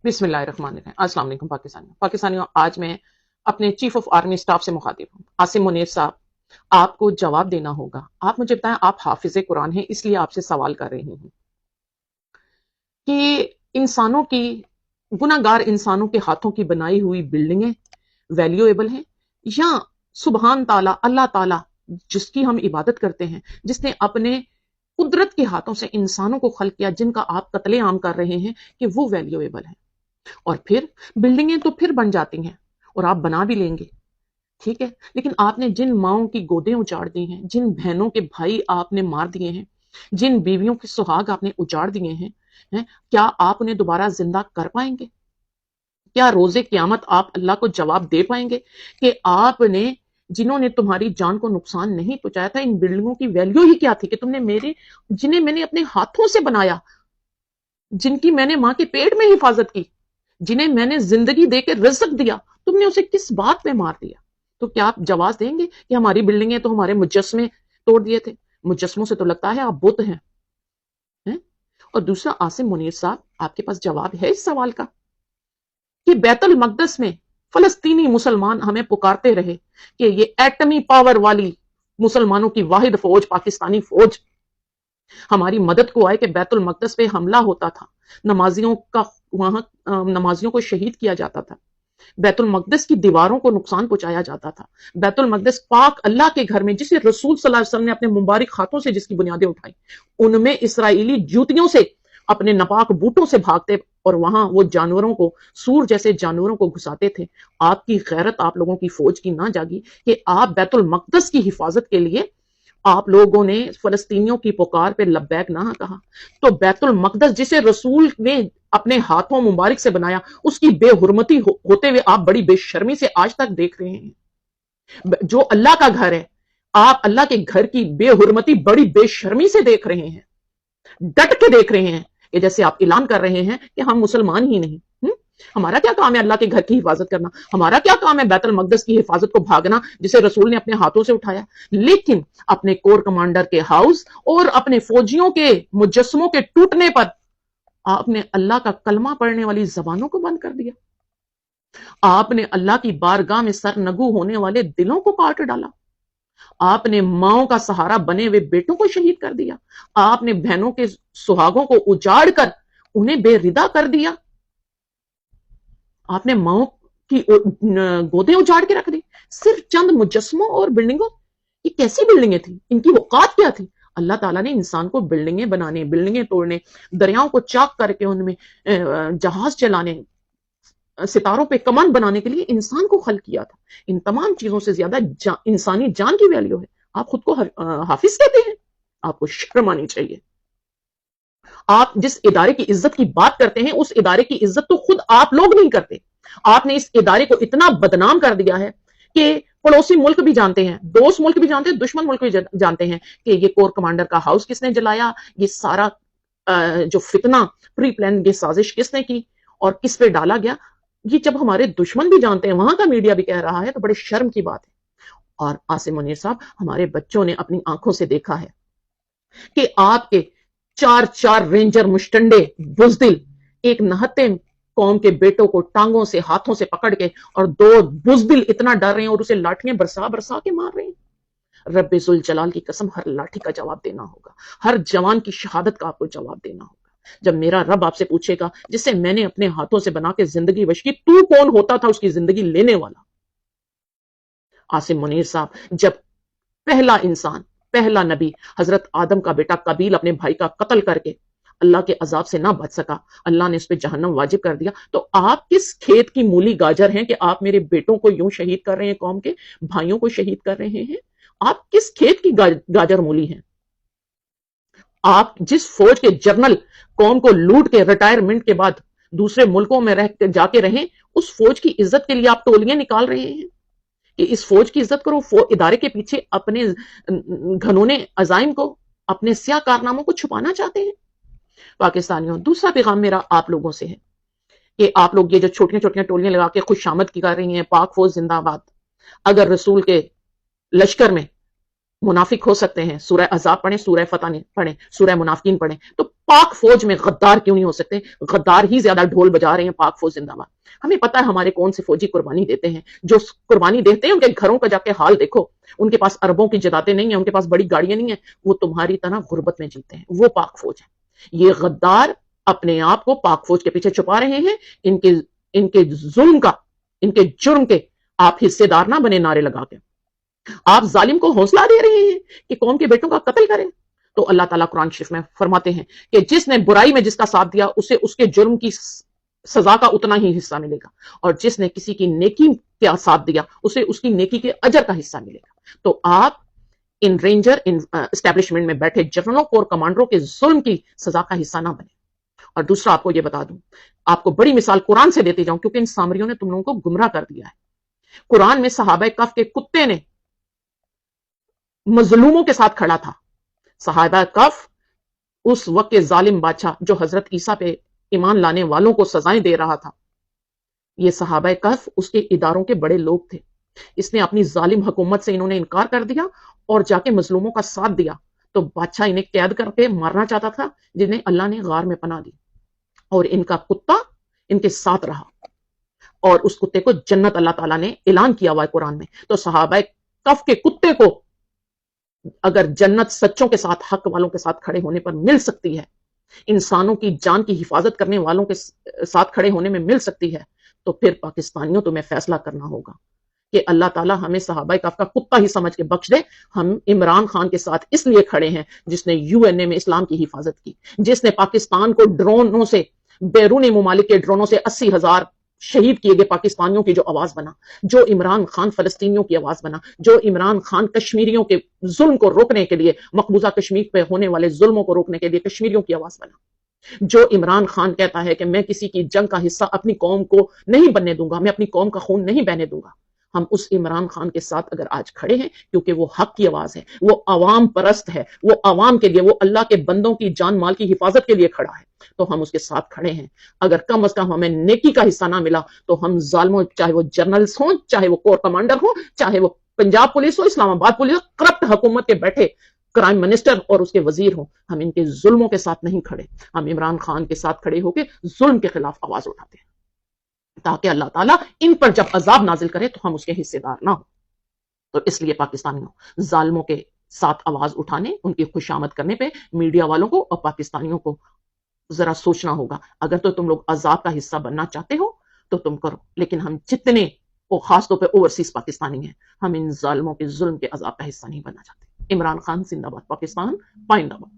بسم اللہ الرحمن الرحیم۔ السلام علیکم پاکستانیوں، آج میں اپنے چیف آف آرمی اسٹاف سے مخاطب ہوں، عاصم منیر صاحب۔ آپ کو جواب دینا ہوگا۔ آپ مجھے بتائیں، آپ حافظ قرآن ہیں، اس لیے آپ سے سوال کر رہی ہوں کہ انسانوں کی، گناہ گار انسانوں کے ہاتھوں کی بنائی ہوئی بلڈنگیں ویلیویبل ہیں، یا سبحان تعالیٰ اللہ تعالیٰ جس کی ہم عبادت کرتے ہیں، جس نے اپنے قدرت کے ہاتھوں سے انسانوں کو خلق کیا، جن کا آپ قتل عام کر رہے ہیں، کہ وہ ویلیویبل ہیں؟ اور پھر بلڈنگیں تو پھر بن جاتی ہیں اور آپ بنا بھی لیں گے، ٹھیک ہے، لیکن آپ نے جن ماؤں کی گودیں اجاڑ دی ہیں، جن بہنوں کے بھائی آپ نے مار دیے ہیں، جن بیویوں کے سہاگ آپ نے اجاڑ دیے ہیں، کیا آپ انہیں دوبارہ زندہ کر پائیں گے؟ کیا روز قیامت آپ اللہ کو جواب دے پائیں گے کہ آپ نے، جنہوں نے تمہاری جان کو نقصان نہیں پہنچایا تھا، ان بلڈنگوں کی ویلیو ہی کیا تھی کہ تم نے جنہیں میں نے اپنے ہاتھوں سے بنایا، جن کی میں نے ماں کے پیٹ میں حفاظت کی، جنہیں میں نے زندگی دے کے رزق دیا، تم نے اسے کس بات پہ مار دیا؟ تو کیا آپ جواز دیں گے کہ ہماری بلڈنگیں تو ہمارے مجسمے توڑ دیے تھے؟ مجسموں سے تو لگتا ہے آپ بت ہیں۔ اور دوسرا، عاصم منیر صاحب، آپ کے پاس جواب ہے اس سوال کا کہ بیت المقدس میں فلسطینی مسلمان ہمیں پکارتے رہے کہ یہ ایٹمی پاور والی مسلمانوں کی واحد فوج، پاکستانی فوج ہماری مدد کو آئے، کہ بیت المقدس پہ حملہ ہوتا تھا، نمازیوں کو شہید کیا جاتا تھا، بیت المقدس کی دیواروں کو نقصان پہنچایا جاتا تھا، بیت المقدس پاک اللہ کے گھر میں جسے رسول صلی اللہ علیہ وسلم نے اپنے مبارک ہاتھوں سے جس کی بنیادیں اٹھائی، ان میں اسرائیلی جوتیوں سے، اپنے ناپاک بوٹوں سے بھاگتے اور وہاں وہ جانوروں کو، سور جیسے جانوروں کو گھساتے تھے۔ آپ کی غیرت آپ لوگوں کی فوج کی نہ جاگی کہ آپ بیت المقدس کی حفاظت کے لیے آپ لوگوں نے فلسطینیوں کی پکار پہ لبیک نہ کہا؟ تو بیت المقدس جسے رسول نے اپنے ہاتھوں مبارک سے بنایا، اس کی بے حرمتی ہوتے ہوئے آپ بڑی بے شرمی سے آج تک دیکھ رہے ہیں۔ جو اللہ کا گھر ہے، آپ اللہ کے گھر کی بے حرمتی بڑی بے شرمی سے دیکھ رہے ہیں، ڈٹ کے دیکھ رہے ہیں، کہ جیسے آپ اعلان کر رہے ہیں کہ ہم مسلمان ہی نہیں۔ ہمارا کیا کام ہے اللہ کے گھر کی حفاظت کرنا؟ ہمارا کیا کام ہے بیت المقدس کی حفاظت کو بھاگنا، جسے رسول نے اپنے ہاتھوں سے اٹھایا؟ لیکن اپنے کور کمانڈر کے ہاؤس اور اپنے فوجیوں کے مجسموں کے ٹوٹنے پر آپ نے اللہ کا کلمہ پڑھنے والی زبانوں کو بند کر دیا۔ آپ نے اللہ کی بارگاہ میں سرنگو ہونے والے دلوں کو کاٹ ڈالا۔ آپ نے ماؤں کا سہارا بنے ہوئے بیٹوں کو شہید کر دیا۔ آپ نے بہنوں کے سہاگوں کو اجاڑ کر انہیں بے ردا کر دیا۔ آپ نے ماؤں کی گودیں اجاڑ کے رکھ دی صرف چند مجسموں اور بلڈنگوں۔ یہ کیسی بلڈنگیں تھیں؟ ان کی اوقات کیا تھی؟ اللہ تعالیٰ نے انسان کو بلڈنگیں بنانے، بلڈنگیں توڑنے، دریاؤں کو چاک کر کے ان میں جہاز چلانے، ستاروں پہ کمان بنانے کے لیے انسان کو خلق کیا تھا۔ ان تمام چیزوں سے زیادہ انسانی جان کی ویلیو ہے۔ آپ خود کو حافظ کہتے ہیں؟ آپ کو شرم آنی چاہیے۔ آپ جس ادارے کی عزت کی بات کرتے ہیں، اس ادارے کی عزت تو خود آپ لوگ نہیں کرتے۔ آپ نے اس ادارے کو اتنا بدنام کر دیا ہے کہ پڑوسی ملک بھی جانتے ہیں، دوست ملک بھی جانتے ہیں، دشمن ملک بھی جانتے ہیں کہ یہ کور کمانڈر کا ہاؤس کس نے جلایا، یہ سارا جو فتنہ پری پلان یہ سازش کس نے کی اور کس پہ ڈالا گیا، یہ جب ہمارے دشمن بھی جانتے ہیں، وہاں کا میڈیا بھی کہہ رہا ہے، تو بڑے شرم کی بات ہے۔ اور عاصم منیر صاحب، ہمارے بچوں نے اپنی آنکھوں سے دیکھا ہے کہ آپ کے چار رینجر مشٹنڈے بزدل ایک نہتے قوم کے بیٹوں کو ٹانگوں سے، ہاتھوں سے پکڑ کے، اور دو بزدل اتنا ڈر رہے ہیں اور اسے لاٹھیاں برسا کے مار رہے ہیں۔ رب ذوالجلال کی قسم، ہر لاٹھی کا جواب دینا ہوگا، ہر جوان کی شہادت کا آپ کو جواب دینا ہوگا۔ جب میرا رب آپ سے پوچھے گا، جسے میں نے اپنے ہاتھوں سے بنا کے زندگی بخشی کی، تو کون ہوتا تھا اس کی زندگی لینے والا؟ عاصم منیر صاحب، جب پہلا انسان، پہلا نبی حضرت آدم کا بیٹا قابیل اپنے بھائی کا قتل کر کے اللہ کے عذاب سے نہ بچ سکا، اللہ نے اس پہ جہنم واجب کر دیا، تو آپ کس کھیت کی مولی گاجر ہیں کہ آپ میرے بیٹوں کو یوں شہید کر رہے ہیں، قوم کے بھائیوں کو شہید کر رہے ہیں؟ آپ کس کھیت کی گاجر مولی ہیں؟ آپ جس فوج کے جرنل قوم کو لوٹ کے ریٹائرمنٹ کے بعد دوسرے ملکوں میں جا کے رہیں، اس فوج کی عزت کے لیے آپ ٹولیاں نکال رہے ہیں کہ اس فوج کی عزت کرو، ادارے کے پیچھے اپنے گھنونے عزائم کو، اپنے سیاہ کارناموں کو چھپانا چاہتے ہیں۔ پاکستانیوں، دوسرا پیغام میرا آپ لوگوں سے ہے کہ آپ لوگ یہ جو چھوٹیاں چھوٹیاں ٹولیاں لگا کے خوش آمد کی کر رہی ہیں، پاک فوج زندہ باد، اگر رسول کے لشکر میں منافق ہو سکتے ہیں، سورہ احزاب پڑھیں، سورہ فتح پڑھیں، سورہ منافقین پڑھیں، تو پاک فوج میں غدار کیوں نہیں ہو سکتے؟ غدار ہی زیادہ ڈھول بجا رہے ہیں پاک فوج زندہ باد. ہمیں پتا ہے ہمارے کون سے فوجی قربانی دیتے ہیں. جو قربانی دیتے ہیں ان کے گھروں کا جا کے حال دیکھو. ان کے پاس اربوں کی جدادیں نہیں ہیں, ان کے پاس بڑی گاڑیاں نہیں ہیں, وہ تمہاری طرح غربت میں جیتے ہیں. وہ پاک فوج ہے. یہ غدار اپنے آپ کو پاک فوج کے پیچھے چھپا رہے ہیں. ان کے ظلم کا, ان کے جرم کے آپ حصے دار نہ بنے نعرے لگا کے. آپ ظالم کو حوصلہ دے رہے ہیں کہ قوم کے بیٹوں کا قتل کریں. تو اللہ تعالیٰ قرآن شریف میں فرماتے ہیں کہ جس نے برائی میں جس کا ساتھ دیا اسے اس کے جرم کی سزا کا اتنا ہی حصہ ملے گا, اور جس نے کسی کی نیکی کا ساتھ دیا اسے اس کی نیکی کے اجر کا حصہ ملے گا. تو آپ ان رینجر اسٹیبلشمنٹ میں بیٹھے جنرلوں اور کمانڈروں کے ظلم کی سزا کا حصہ نہ بنے. اور دوسرا آپ کو یہ بتا دوں, آپ کو بڑی مثال قرآن سے دیتی جاؤں کیونکہ ان سامریوں نے تم لوگوں کو گمراہ کر دیا ہے. قرآن میں صحابہ کف کے کتے نے مظلوموں کے ساتھ کھڑا تھا. صحابہ کف اس وقت کے ظالم بادشاہ جو حضرت عیسیٰ پہ ایمان لانے والوں کو سزائیں دے رہا تھا, یہ صحابہ کف اس کے اداروں کے بڑے لوگ تھے. اس نے اپنی ظالم حکومت سے انہوں نے انکار کر دیا اور جا کے مظلوموں کا ساتھ دیا. تو بادشاہ انہیں قید کر کے مارنا چاہتا تھا, جنہیں اللہ نے غار میں پناہ دی, اور ان کا کتا ان کے ساتھ رہا, اور اس کتے کو جنت اللہ تعالیٰ نے اعلان کیا ہوا ہے قرآن میں. تو صحابہ کف کے کتے کو اگر جنت سچوں کے ساتھ, حق والوں کے ساتھ کھڑے ہونے پر مل سکتی ہے, انسانوں کی جان کی حفاظت کرنے والوں کے ساتھ کھڑے ہونے میں مل سکتی ہے, تو پھر پاکستانیوں تمہیں فیصلہ کرنا ہوگا کہ اللہ تعالیٰ ہمیں صحابہ کف کا کتا ہی سمجھ کے بخش دے. ہم عمران خان کے ساتھ اس لیے کھڑے ہیں جس نے UN میں اسلام کی حفاظت کی, جس نے پاکستان کو ڈرونوں سے, بیرون ممالک کے ڈرونوں سے 80,000 شہید کیے گئے پاکستانیوں کی جو آواز بنا, جو عمران خان فلسطینیوں کی آواز بنا, جو عمران خان کشمیریوں کے ظلم کو روکنے کے لیے, مقبوضہ کشمیر پہ ہونے والے ظلموں کو روکنے کے لیے کشمیریوں کی آواز بنا, جو عمران خان کہتا ہے کہ میں کسی کی جنگ کا حصہ اپنی قوم کو نہیں بننے دوں گا, میں اپنی قوم کا خون نہیں بہنے دوں گا. ہم اس عمران خان کے ساتھ اگر آج کھڑے ہیں کیونکہ وہ حق کی آواز ہے, وہ عوام پرست ہے, وہ عوام کے لیے, وہ اللہ کے بندوں کی جان مال کی حفاظت کے لیے کھڑا ہے, تو ہم اس کے ساتھ کھڑے ہیں. اگر کم از کم ہمیں نیکی کا حصہ نہ ملا تو ہم ظالموں, چاہے وہ جنرلز ہوں, چاہے وہ کور کمانڈر ہوں, چاہے وہ پنجاب پولیس ہو, اسلام آباد پولیس ہو, کرپٹ حکومت کے بیٹھے کرائم منسٹر اور اس کے وزیر ہوں, ہم ان کے ظلموں کے ساتھ نہیں کھڑے. ہم عمران خان کے ساتھ کھڑے ہو کے ظلم کے خلاف آواز اٹھاتے ہیں تاکہ اللہ تعالیٰ ان پر جب عذاب نازل کرے تو ہم اس کے حصے دار نہ ہوں. تو اس لیے پاکستانیوں ظالموں کے ساتھ آواز اٹھانے, ان کی خوشامد کرنے پہ میڈیا والوں کو اور پاکستانیوں کو ذرا سوچنا ہوگا. اگر تو تم لوگ عذاب کا حصہ بننا چاہتے ہو تو تم کرو, لیکن ہم جتنے, اور خاص طور پہ اوورسیز پاکستانی ہیں, ہم ان ظالموں کے ظلم کے عذاب کا حصہ نہیں بننا چاہتے. عمران خان زندہ باد, پاکستان پائندہ باد.